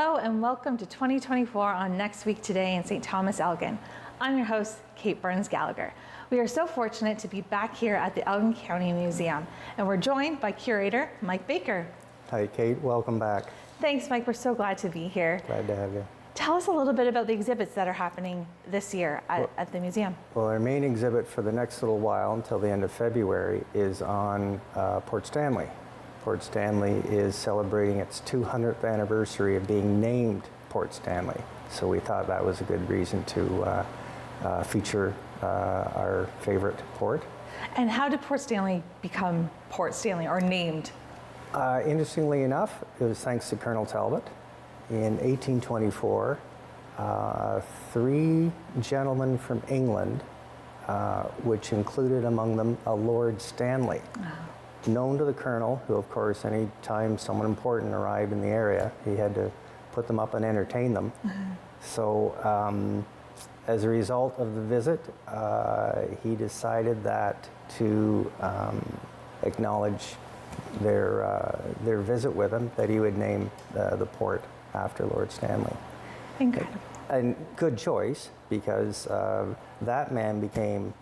Hello and welcome to 2024 on Next Week Today in St. Thomas-Elgin. I'm your host, Kate Burns-Gallagher. We are so fortunate to be back here at the Elgin County Museum, and we're joined by curator Mike Baker. Hi Kate, welcome back. Thanks Mike, we're so glad to be here. Glad to have you. Tell us a little bit about the exhibits that are happening this year at the museum. Well, our main exhibit for the next little while until the end of February is on Port Stanley. Port Stanley is celebrating its 200th anniversary of being named Port Stanley. So we thought that was a good reason to feature our favorite port. And how did Port Stanley become Port Stanley or named? Interestingly enough, it was thanks to Colonel Talbot. In 1824, three gentlemen from England, which included among them a Lord Stanley, known to the Colonel, who of course any time someone important arrived in the area, he had to put them up and entertain them. So as a result of the visit, he decided that to acknowledge their visit with him, that he would name the port after Lord Stanley. Incredible. And good choice, because that man became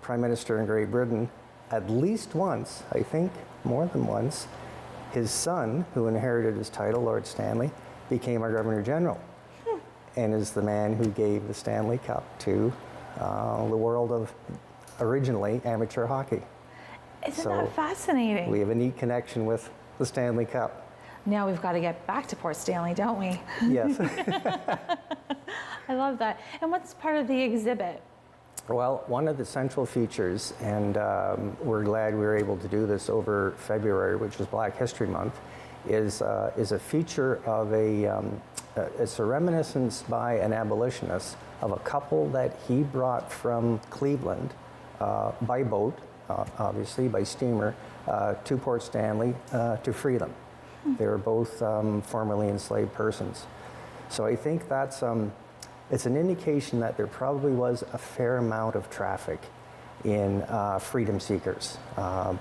Prime Minister in Great Britain at least once, I think more than once. His son, who inherited his title, Lord Stanley, became our Governor General and is the man who gave the Stanley Cup to the world of, originally, amateur hockey. Isn't that fascinating? We have a neat connection with the Stanley Cup. Now we've got to get back to Port Stanley, don't we? Yes. I love that. And what's part of the exhibit? Well, one of the central features, and we're glad we were able to do this over February, which is Black History Month, is a feature of it's a reminiscence by an abolitionist of a couple that he brought from Cleveland by boat, obviously by steamer, to Port Stanley to free them. They were both formerly enslaved persons. So I think that's it's an indication that there probably was a fair amount of traffic in freedom seekers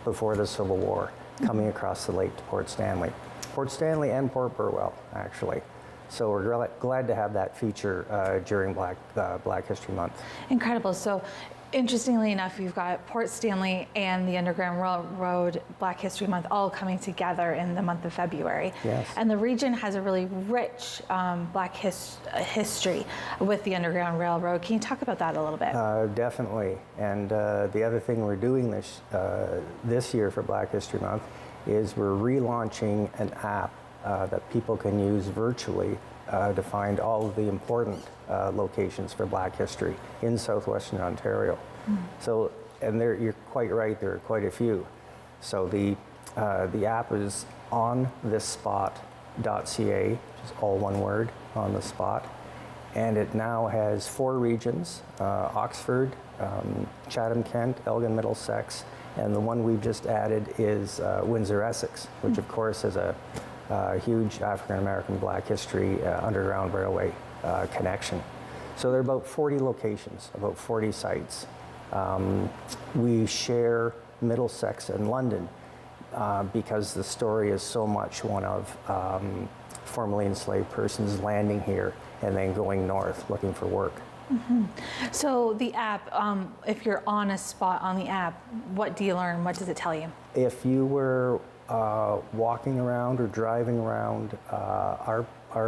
before the Civil War coming across the lake to Port Stanley. Port Stanley and Port Burwell, actually. So we're glad to have that feature during Black History Month. Incredible. So interestingly enough, you've got Port Stanley and the Underground Railroad Black History Month all coming together in the month of February. Yes. And the region has a really rich Black history with the Underground Railroad. Can you talk about that a little bit? Definitely. And the other thing we're doing this year for Black History Month is we're relaunching an app that people can use virtually to find all of the important locations for Black history in southwestern Ontario. So, and you're quite right, there are quite a few. So the app is onthisspot.ca, which is all one word, on the spot. And it now has 4 regions, Oxford, Chatham-Kent, Elgin, Middlesex, and the one we've just added is Windsor-Essex, which of course is a huge African-American Black history Underground Railway connection. So there are about 40 locations, about 40 sites. We share Middlesex and London because the story is so much one of formerly enslaved persons landing here and then going north looking for work. So the app, if you're on a spot on the app, what do you learn? What does it tell you? If you were walking around or driving around our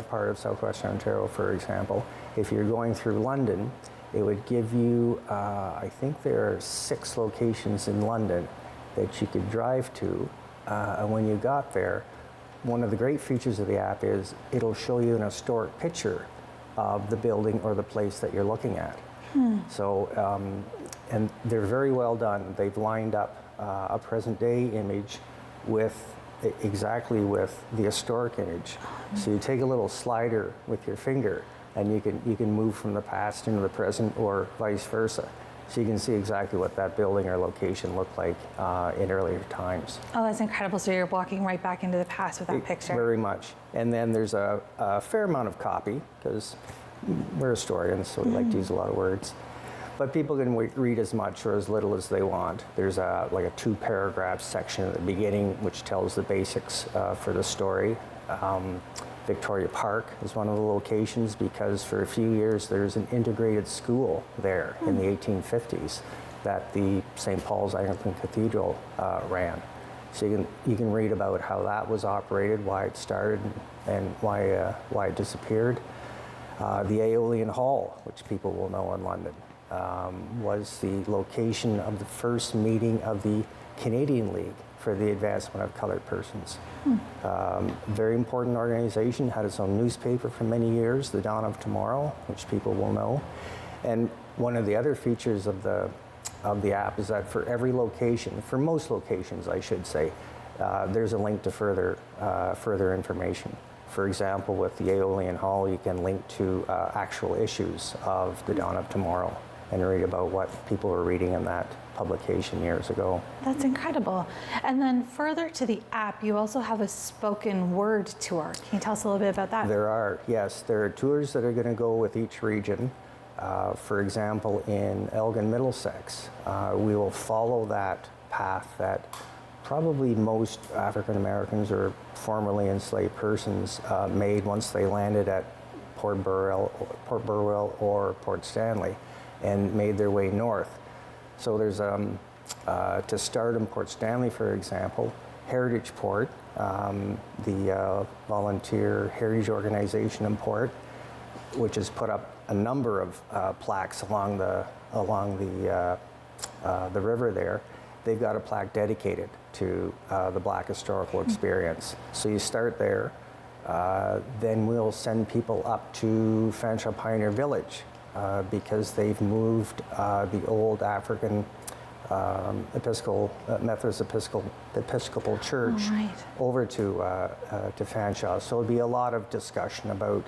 part of southwestern Ontario, for example, if you're going through London, it would give you, I think there are 6 locations in London that you could drive to, and when you got there, one of the great features of the app is it'll show you an historic picture of the building or the place that you're looking at. So, and they're very well done. They've lined up a present day image exactly with the historic image. So you take a little slider with your finger and you can move from the past into the present or vice versa. So you can see exactly what that building or location looked like in earlier times. Oh, that's incredible. So you're walking right back into the past with that picture. Very much. And then there's a fair amount of copy, because we're historians, so we like to use a lot of words. But people can read as much or as little as they want. There's like a 2-paragraph section at the beginning which tells the basics for the story. Victoria Park is one of the locations because for a few years there's an integrated school there in the 1850s that the St. Paul's Anglican Cathedral ran. So you can read about how that was operated, why it started, and why it disappeared. The Aeolian Hall, which people will know in London, was the location of the first meeting of the Canadian League for the Advancement of Colored Persons. Very important organization, had its own newspaper for many years, The Dawn of Tomorrow, which people will know. And one of the other features of the app is that for every location, for most locations I should say, there's a link to further information. For example, with the Aeolian Hall, you can link to actual issues of The Dawn of Tomorrow and read about what people were reading in that publication years ago. That's incredible. And then further to the app, you also have a spoken word tour. Can you tell us a little bit about that? There are, yes. There are tours that are going to go with each region. For example, in Elgin, Middlesex, we will follow that path that probably most African Americans or formerly enslaved persons made once they landed at Port Burwell or Port Stanley and made their way north. So there's, to start in Port Stanley, for example, Heritage Port, the volunteer heritage organization in Port, which has put up a number of plaques along the river there. They've got a plaque dedicated to the Black historical experience. So you start there, then we'll send people up to Fanshawe Pioneer Village because they've moved the old African Methodist Episcopal Church over to Fanshawe. So it'll be a lot of discussion about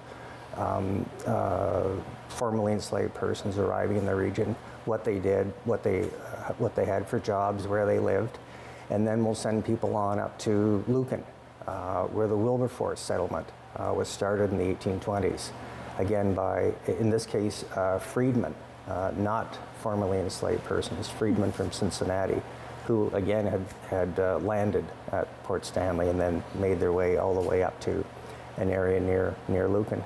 formerly enslaved persons arriving in the region, what they did, what they had for jobs, where they lived, and then we'll send people on up to Lucan, where the Wilberforce settlement was started in the 1820s. Again, by, in this case, freedmen, not formerly enslaved persons, freedmen from Cincinnati, who again had landed at Port Stanley and then made their way all the way up to an area near Lucan.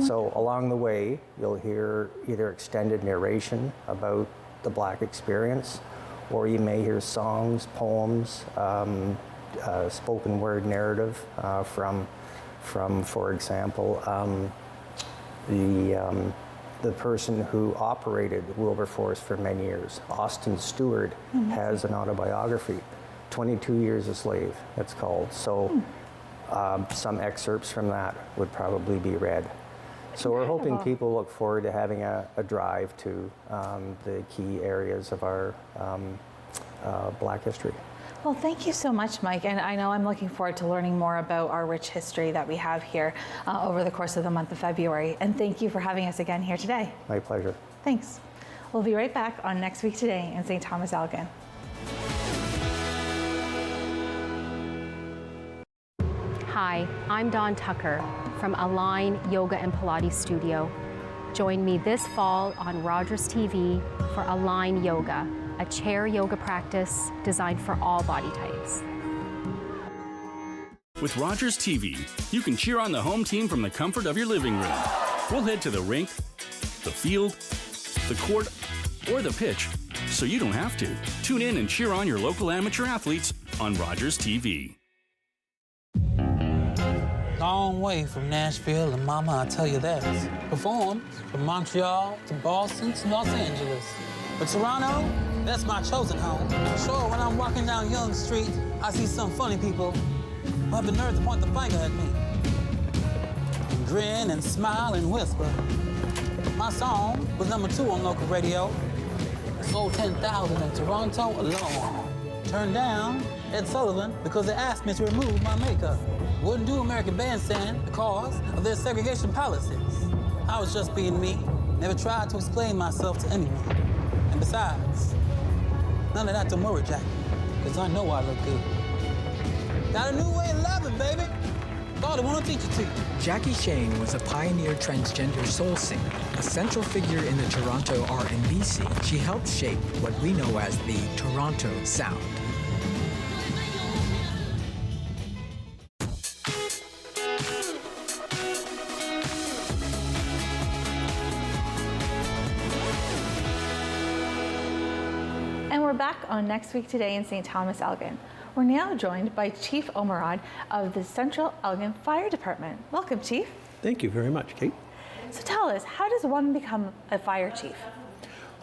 So along the way, you'll hear either extended narration about the Black experience, or you may hear songs, poems, spoken word narrative from, for example, the person who operated Wilberforce for many years. Austin Stewart has an autobiography, 22 Years a Slave, it's called. So some excerpts from that would probably be read. So we're hoping people look forward to having a drive to the key areas of our Black history. Well, thank you so much, Mike. And I know I'm looking forward to learning more about our rich history that we have here over the course of the month of February. And thank you for having us again here today. My pleasure. Thanks. We'll be right back on Next Week Today in St. Thomas-Elgin. Hi, I'm Dawn Tucker from Align Yoga and Pilates Studio. Join me this fall on Rogers TV for Align Yoga, a chair yoga practice designed for all body types. With Rogers TV, you can cheer on the home team from the comfort of your living room. We'll head to the rink, the field, the court, or the pitch, so you don't have to. Tune in and cheer on your local amateur athletes on Rogers TV. Long way from Nashville, and mama, I tell you that. Performed from Montreal to Boston to Los Angeles. But Toronto, that's my chosen home. Sure, when I'm walking down Yonge Street, I see some funny people who have the nerve to point the finger at me. And grin and smile and whisper. My song was #2 on local radio. Sold 10,000 in Toronto alone. Turned down Ed Sullivan because they asked me to remove my makeup. Wouldn't do American Bandstand because of their segregation policies. I was just being me. Never tried to explain myself to anyone. And besides, none of that to worry, Jackie, because I know I look good. Got a new way of loving, baby. Thought I want to teach it to you. Jackie Shane was a pioneer transgender soul singer, a central figure in the Toronto R&B scene. She helped shape what we know as the Toronto sound. we're back on Next Week Today in St. Thomas-Elgin. We're now joined by Chief Ormerod of the Central Elgin Fire Department. Welcome, Chief. Thank you very much, Kate. So tell us, how does one become a fire chief?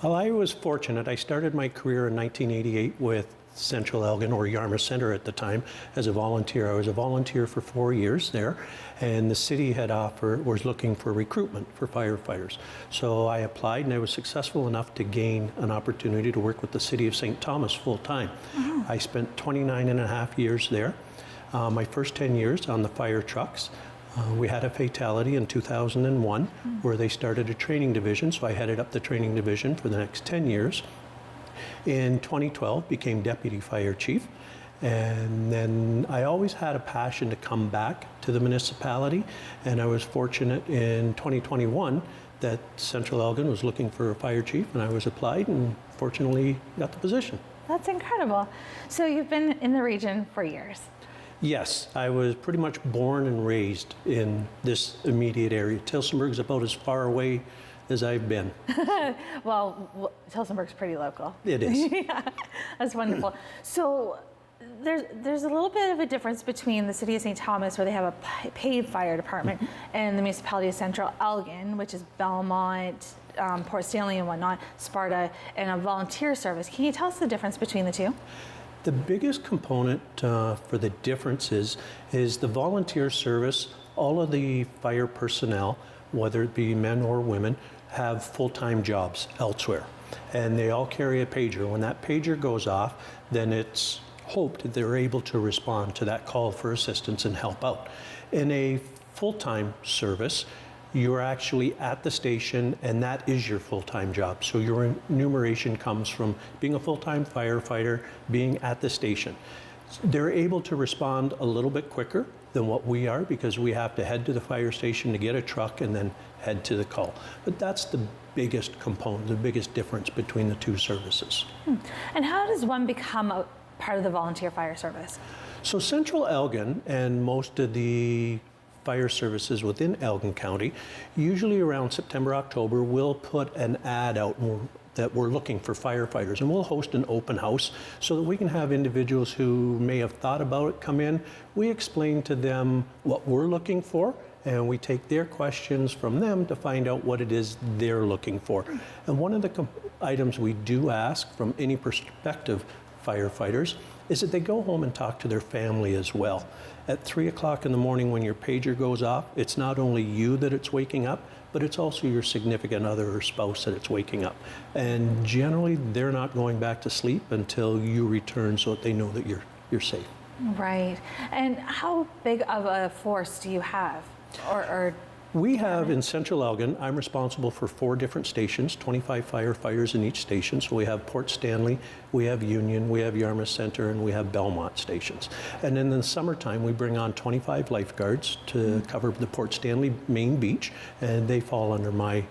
Well, I was fortunate. I started my career in 1988 with Central Elgin, or Yarmouth Centre at the time, as a volunteer. I was a volunteer for 4 years there, and the city was looking for recruitment for firefighters. So I applied, and I was successful enough to gain an opportunity to work with the city of St. Thomas full time. I spent 29 and a half years there. My first 10 years on the fire trucks. We had a fatality in 2001 where they started a training division, so I headed up the training division for the next 10 years. In 2012, became deputy fire chief, and then I always had a passion to come back to the municipality, and I was fortunate in 2021 that Central Elgin was looking for a fire chief, and I was applied and fortunately got the position. That's incredible. So you've been in the region for years. Yes, I was pretty much born and raised in this immediate area. Tillsonburg's about as far away as I've been. Well, Tillsonburg's pretty local. It is. Yeah, that's wonderful. So there's a little bit of a difference between the city of St. Thomas, where they have a paid fire department, and the municipality of Central Elgin, which is Belmont, Port Stanley and whatnot, Sparta, and a volunteer service. Can you tell us the difference between the two? The biggest component for the difference is the volunteer service. All of the fire personnel, whether it be men or women, have full-time jobs elsewhere. And they all carry a pager. When that pager goes off, then it's hoped that they're able to respond to that call for assistance and help out. In a full-time service, you're actually at the station, and that is your full-time job. So your remuneration comes from being a full-time firefighter, being at the station. They're able to respond a little bit quicker than what we are, because we have to head to the fire station to get a truck and then head to the call. But that's the biggest component, the biggest difference between the two services. And how does one become a part of the volunteer fire service? So Central Elgin and most of the fire services within Elgin County, usually around September, October, will put an ad out that we're looking for firefighters, and we'll host an open house so that we can have individuals who may have thought about it come in. We explain to them what we're looking for, and we take their questions from them to find out what it is they're looking for. And one of the items we do ask from any prospective firefighters is that they go home and talk to their family as well. At 3 o'clock in the morning when your pager goes off, it's not only you that it's waking up, but it's also your significant other or spouse that it's waking up. And generally, they're not going back to sleep until you return so that they know that you're safe. Right. And how big of a force do you have? We have in Central Elgin, I'm responsible for 4 different stations, 25 firefighters in each station. So we have Port Stanley, we have Union, we have Yarmouth Centre, and we have Belmont stations. And in the summertime, we bring on 25 lifeguards to cover the Port Stanley main beach, and they fall under my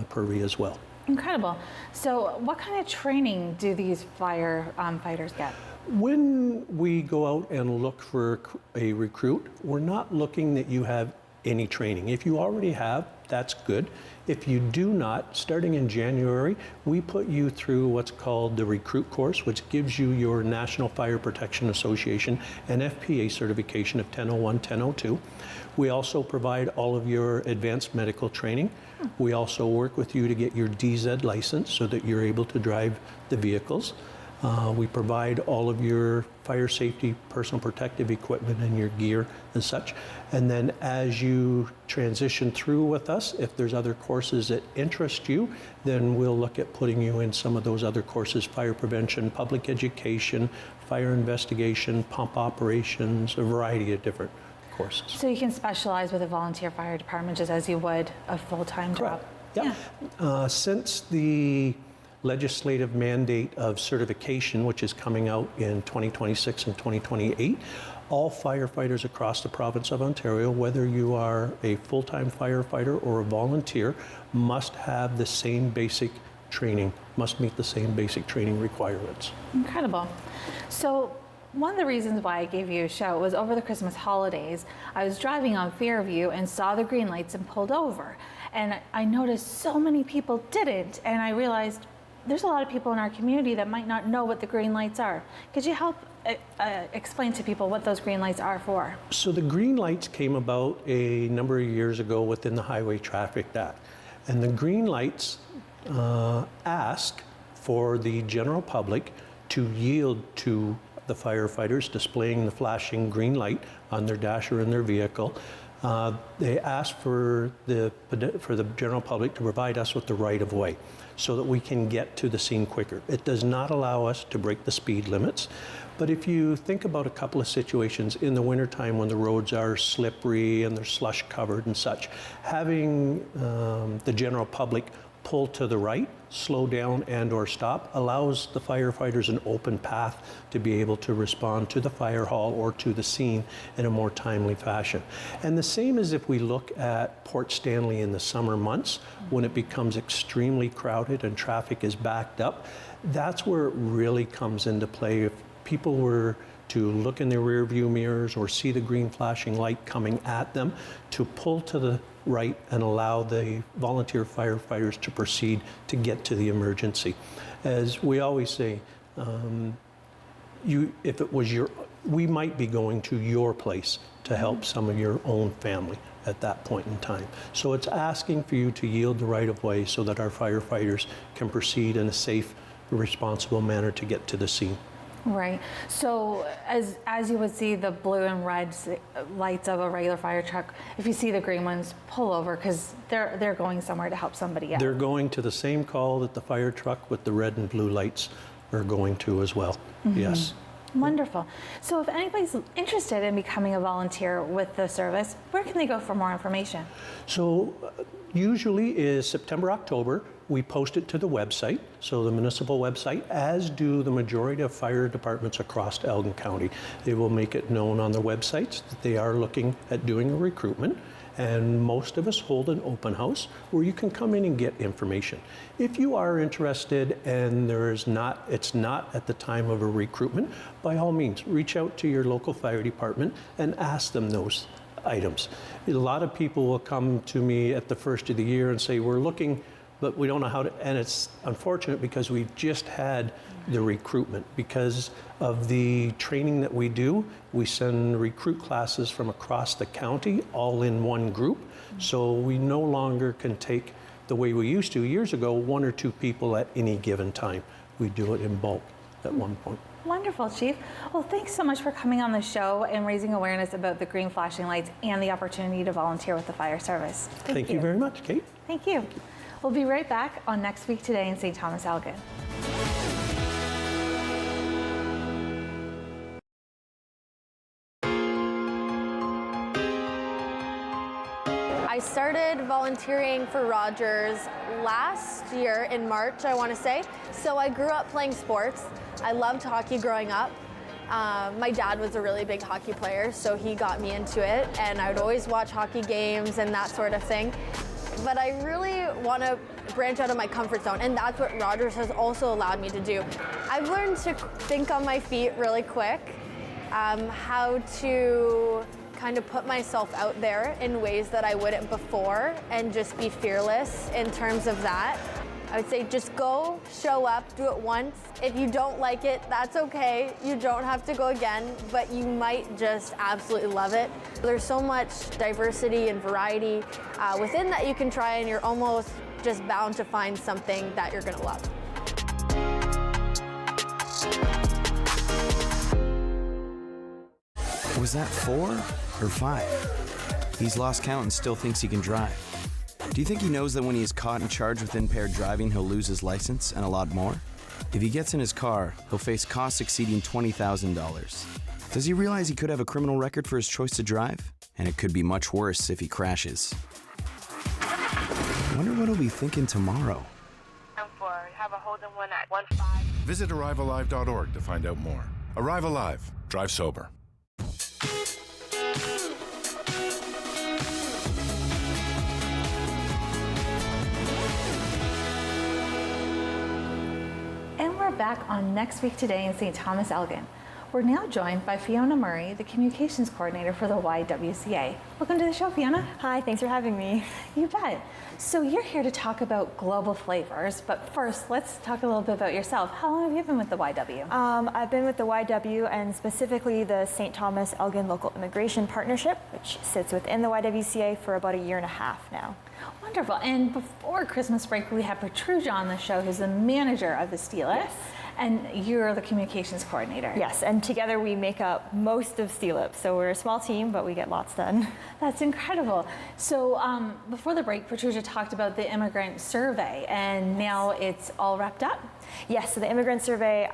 purview as well. Incredible. So what kind of training do these fighters get? When we go out and look for a recruit, we're not looking that you have any training. If you already have, that's good. If you do not, starting in January, we put you through what's called the recruit course, which gives you your National Fire Protection Association and FPA certification of 1001, 1002. We also provide all of your advanced medical training. We also work with you to get your DZ license so that you're able to drive the vehicles. We provide all of your fire safety, personal protective equipment and your gear and such. And then as you transition through with us, if there's other courses that interest you, then we'll look at putting you in some of those other courses: fire prevention, public education, fire investigation, pump operations, a variety of different courses. So you can specialize with a volunteer fire department just as you would a full-time job? Yeah. Since the legislative mandate of certification, which is coming out in 2026 and 2028, all firefighters across the province of Ontario, whether you are a full-time firefighter or a volunteer, must have the same basic training, must meet the same basic training requirements. Incredible. So one of the reasons why I gave you a shout was over the Christmas holidays, I was driving on Fairview and saw the green lights and pulled over. And I noticed so many people didn't, and I realized there's a lot of people in our community that might not know what the green lights are. Could you help explain to people what those green lights are for? So the green lights came about a number of years ago within the Highway Traffic Act. And the green lights ask for the general public to yield to the firefighters displaying the flashing green light on their dash or in their vehicle. They ask for the general public to provide us with the right of way so that we can get to the scene quicker. It does not allow us to break the speed limits. But if you think about a couple of situations in the wintertime when the roads are slippery and they're slush covered and such, having the general public pull to the right, slow down and or stop allows the firefighters an open path to be able to respond to the fire hall or to the scene in a more timely fashion. And the same as if we look at Port Stanley in the summer months when it becomes extremely crowded and traffic is backed up, that's where it really comes into play. If people were to look in their rear view mirrors or see the green flashing light coming at them, to pull to the right and allow the volunteer firefighters to proceed to get to the emergency. As we always say, if it was we might be going to your place to help some of your own family at that point in time. So it's asking for you to yield the right of way so that our firefighters can proceed in a safe, responsible manner to get to the scene. Right. So as you would see the blue and red lights of a regular fire truck, if you see the green ones, pull over because they're going somewhere to help somebody out. They're going to the same call that the fire truck with the red and blue lights are going to as well. Mm-hmm. Yes. Wonderful. So if anybody's interested in becoming a volunteer with the service, where can they go for more information? So usually is September, October. We post it to the website, so the municipal website, as do the majority of fire departments across Elgin County. They will make it known on their websites that they are looking at doing a recruitment, and most of us hold an open house where you can come in and get information. If you are interested and it's not at the time of a recruitment, by all means, reach out to your local fire department and ask them those items. A lot of people will come to me at the first of the year and say, we're looking, but we don't know how to, and it's unfortunate because we've just had the recruitment. Because of the training that we do, we send recruit classes from across the county all in one group. So we no longer can take, the way we used to years ago, 1 or 2 people at any given time. We do it in bulk at one point. Wonderful, Chief. Well, thanks so much for coming on the show and raising awareness about the green flashing lights and the opportunity to volunteer with the fire service. Thank you very much, Kate. Thank you. We'll be right back on Next Week Today in St. Thomas-Elgin. I started volunteering for Rogers last year in March, I want to say. So I grew up playing sports. I loved hockey growing up. My dad was a really big hockey player, so he got me into it, and I would always watch hockey games and that sort of thing. But I really want to branch out of my comfort zone, and that's what Rogers has also allowed me to do. I've learned to think on my feet really quick, how to kind of put myself out there in ways that I wouldn't before, and just be fearless in terms of that. I would say just go, show up, do it once. If you don't like it, that's okay. You don't have to go again, but you might just absolutely love it. There's so much diversity and variety within that you can try, and you're almost just bound to find something that you're gonna love. Was that 4 or 5? He's lost count and still thinks he can drive. Do you think he knows that when he is caught and charged with impaired driving, he'll lose his license and a lot more? If he gets in his car, he'll face costs exceeding $20,000. Does he realize he could have a criminal record for his choice to drive? And it could be much worse if he crashes. Wonder what he'll be thinking tomorrow. Have a hold on one at 1-5. Visit ArriveAlive.org to find out more. Arrive Alive. Drive sober. And we're back on Next Week Today in St. Thomas-Elgin. We're now joined by Fiona Murray, the Communications Coordinator for the YWCA. Welcome to the show, Fiona. Hi, thanks for having me. You bet. So you're here to talk about global flavors, but first, let's talk a little bit about yourself. How long have you been with the YW? I've been with the YW and specifically the St. Thomas-Elgin Local Immigration Partnership, which sits within the YWCA for about a year and a half now. Wonderful. And before Christmas break, we had Petruja on the show, who's the manager of the STILIP. Yes. And you're the communications coordinator. Yes, and together we make up most of STILIP. So we're a small team, but we get lots done. That's incredible. So before the break, Petruja talked about the immigrant survey, and now it's all wrapped up? Yes, so the immigrant survey,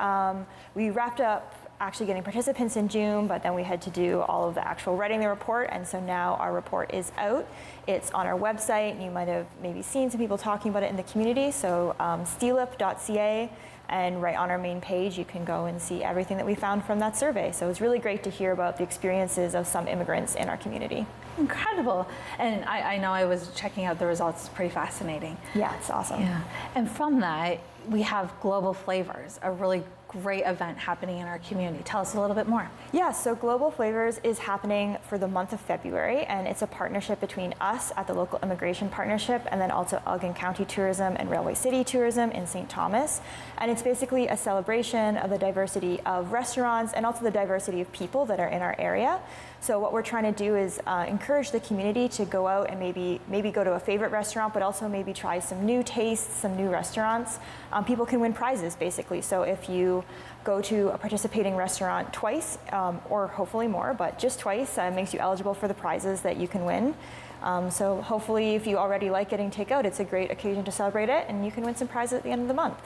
we wrapped up actually getting participants in June, but then we had to do all of the actual writing the report, and so now our report is out. It's on our website, and you might have maybe seen some people talking about it in the community, so stilip.ca, and right on our main page you can go and see everything that we found from that survey. So it's really great to hear about the experiences of some immigrants in our community. Incredible. And I know I was checking out the results, it's pretty fascinating. Yeah, it's awesome. Yeah. And from that, we have Global Flavors, a really great event happening in our community. Tell us a little bit more. Yeah, so Global Flavors is happening for the month of February, and it's a partnership between us at the Local Immigration Partnership and then also Elgin County Tourism and Railway City Tourism in St. Thomas. And it's basically a celebration of the diversity of restaurants and also the diversity of people that are in our area. So what we're trying to do is encourage the community to go out and maybe go to a favorite restaurant, but also maybe try some new tastes, some new restaurants. People can win prizes, basically. So if you go to a participating restaurant twice, or hopefully more, but just twice, makes you eligible for the prizes that you can win. So hopefully if you already like getting takeout, it's a great occasion to celebrate it, and you can win some prizes at the end of the month.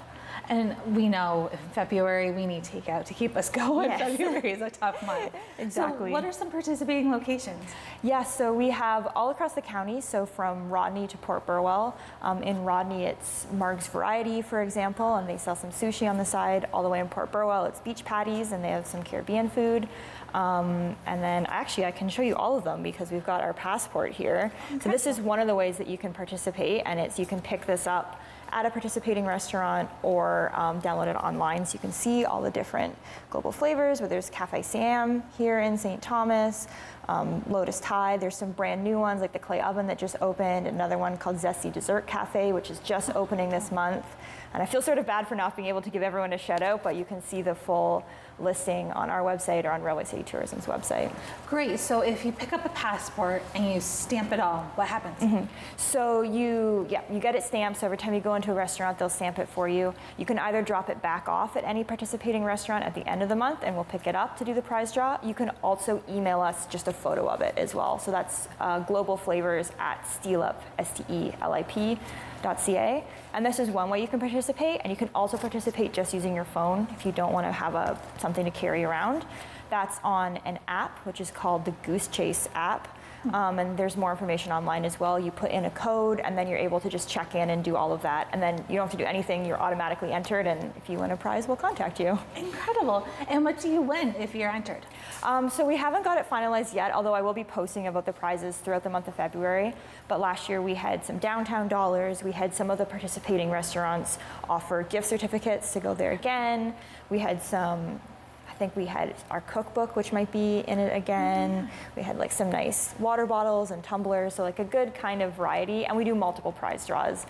And we know in February we need takeout to keep us going. Yes. February is a tough month. Exactly. So what are some participating locations? Yes, so we have all across the county, so from Rodney to Port Burwell. In Rodney it's Marg's Variety, for example, and they sell some sushi on the side. All the way in Port Burwell it's beach patties, and they have some Caribbean food. And then actually I can show you all of them because we've got our passport here. Okay. So this is one of the ways that you can participate, and it's you can pick this up at a participating restaurant or download it online, so you can see all the different global flavors. Where there's Cafe Sam here in St. Thomas, Lotus Tide. There's some brand new ones like the Clay Oven that just opened. Another one called Zesty Dessert Cafe, which is just opening this month. And I feel sort of bad for not being able to give everyone a shout out, but you can see the full listing on our website or on Railway City Tourism's website. Great. So if you pick up a passport and you stamp it all, what happens? Mm-hmm. So you get it stamped. So every time you go into a restaurant, they'll stamp it for you. You can either drop it back off at any participating restaurant at the end of the month, and we'll pick it up to do the prize draw. You can also email us just a photo of it as well. So that's globalflavors@stelip, STELIP.ca. And this is one way you can participate, and you can also participate just using your phone if you don't want to have something to carry around. That's on an app, which is called the Goose Chase app. And there's more information online as well. You put in a code, and then you're able to just check in and do all of that. And then you don't have to do anything. You're automatically entered, and if you win a prize, we'll contact you. Incredible. And what do you win if you're entered? So we haven't got it finalized yet, although I will be posting about the prizes throughout the month of February. But last year we had some downtown dollars. We had some of the participating restaurants offer gift certificates to go there again. We had some, I think we had our cookbook, which might be in it again. We had like some nice water bottles and tumblers, so like a good kind of variety. And we do multiple prize draws,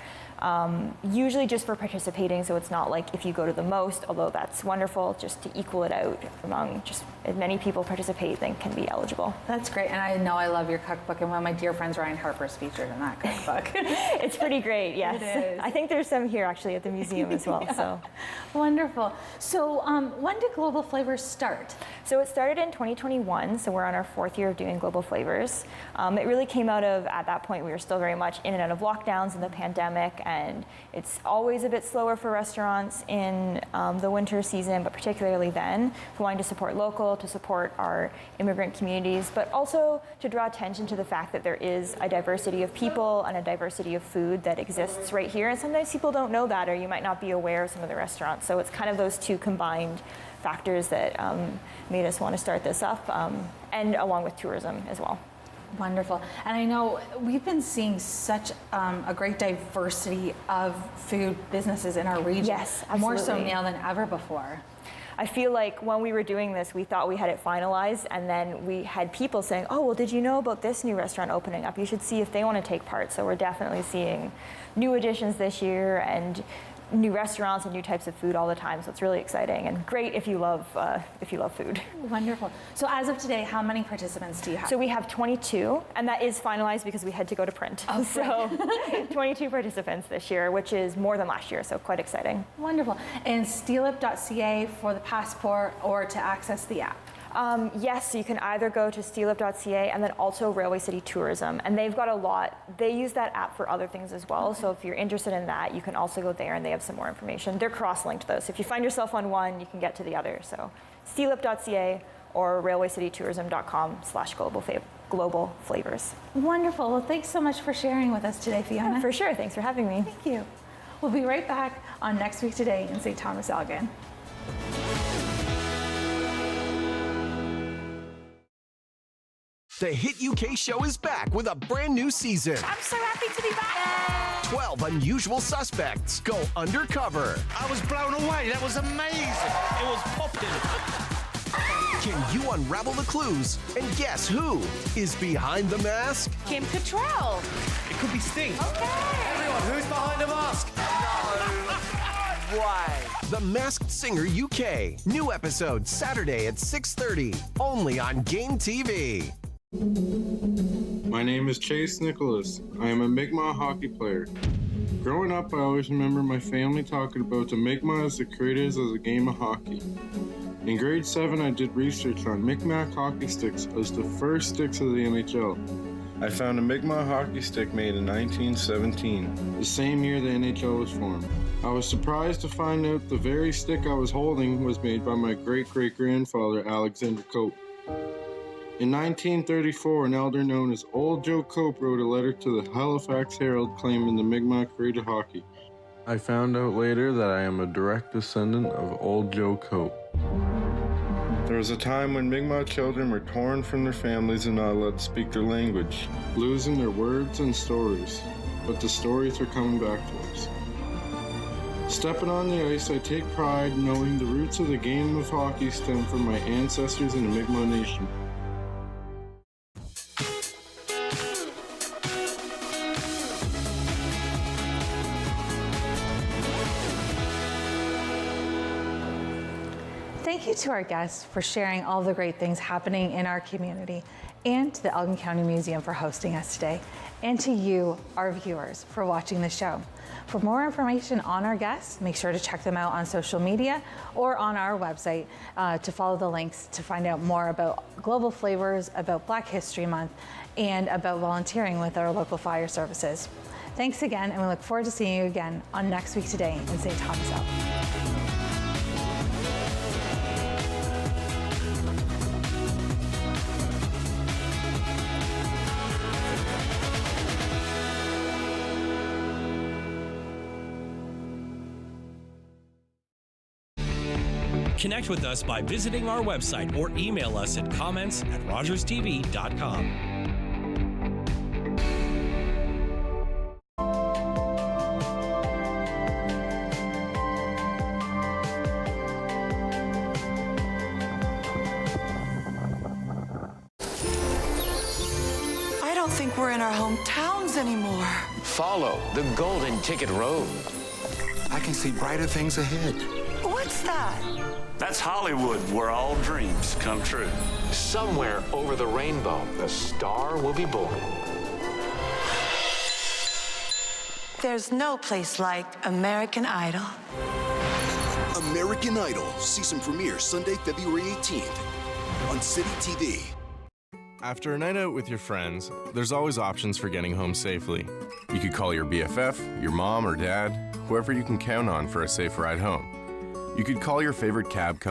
usually just for participating, so it's not like if you go to the most, although that's wonderful, just to equal it out among just as many people participate then can be eligible. That's great, and I know I love your cookbook, and one of my dear friends, Ryan Harper's featured in that cookbook. It's pretty great, yes. It is. I think there's some here actually at the museum as well. Yeah. So wonderful. So when did Global Flavors start? So it started in 2021, so we're on our 4th year of doing Global Flavors. It really came out of, at that point, we were still very much in and out of lockdowns and the pandemic, and it's always a bit slower for restaurants in the winter season, but particularly then, for wanting to support local, to support our immigrant communities, but also to draw attention to the fact that there is a diversity of people and a diversity of food that exists right here, and sometimes people don't know that, or you might not be aware of some of the restaurants. So it's kind of those two combined factors that made us want to start this up, and along with tourism as well. Wonderful. And I know we've been seeing such a great diversity of food businesses in our region. Yes, absolutely. More so now than ever before. I feel like when we were doing this, we thought we had it finalized, and then we had people saying, oh, well, did you know about this new restaurant opening up? You should see if they want to take part. So we're definitely seeing new additions this year and new restaurants and new types of food all the time. So it's really exciting and great if you love food. Wonderful. So as of today, how many participants do you have? So we have 22, and that is finalized because we had to go to print. Oh, so 22 participants this year, which is more than last year, so quite exciting. Wonderful. And steelip.ca for the passport or to access the app? Yes, so you can either go to steelip.ca and then also Railway City Tourism, and they've got a lot. They use that app for other things as well, so if you're interested in that, you can also go there and they have some more information. They're cross-linked though, so if you find yourself on one, you can get to the other. So steelip.ca or railwaycitytourism.com/global flavors. Wonderful. Well, thanks so much for sharing with us today, Fiona. Yeah, for sure. Thanks for having me. Thank you. We'll be right back on Next Week Today in St. Thomas-Elgin. The Hit UK show is back with a brand new season. I'm so happy to be back. 12 unusual suspects go undercover. I was blown away. That was amazing. It was popping. Can you unravel the clues and guess who is behind the mask? Kim Cattrall. It could be Sting. Okay. Everyone, who's behind the mask? No way. The Masked Singer UK. New episode Saturday at 6:30. Only on Game TV. My name is Chase Nicholas. I am a Mi'kmaq hockey player. Growing up, I always remember my family talking about the Mi'kmaq as the creators of the game of hockey. In grade 7, I did research on Mi'kmaq hockey sticks as the first sticks of the NHL. I found a Mi'kmaq hockey stick made in 1917, the same year the NHL was formed. I was surprised to find out the very stick I was holding was made by my great-great-grandfather, Alexander Cope. In 1934, an elder known as Old Joe Cope wrote a letter to the Halifax Herald claiming the Mi'kmaq created hockey. I found out later that I am a direct descendant of Old Joe Cope. There was a time when Mi'kmaq children were torn from their families and not allowed to speak their language, losing their words and stories. But the stories are coming back to us. Stepping on the ice, I take pride knowing the roots of the game of hockey stem from my ancestors in the Mi'kmaq Nation. Thank you to our guests for sharing all the great things happening in our community, and to the Elgin County Museum for hosting us today, and to you, our viewers, for watching the show. For more information on our guests, make sure to check them out on social media or on our website to follow the links to find out more about Global Flavors, about Black History Month, and about volunteering with our local fire services. Thanks again, and we look forward to seeing you again on Next Week Today in St. Thomas-Elgin. Connect with us by visiting our website or email us at comments@rogerstv.com. I don't think we're in our hometowns anymore. Follow the Golden Ticket Road. I can see brighter things ahead. What's that? That's Hollywood, where all dreams come true. Somewhere over the rainbow, the star will be born. There's no place like American Idol. American Idol season premiere Sunday, February 18th on City TV. After a night out with your friends, there's always options for getting home safely. You could call your BFF, your mom or dad, whoever you can count on for a safe ride home. You could call your favorite cab company.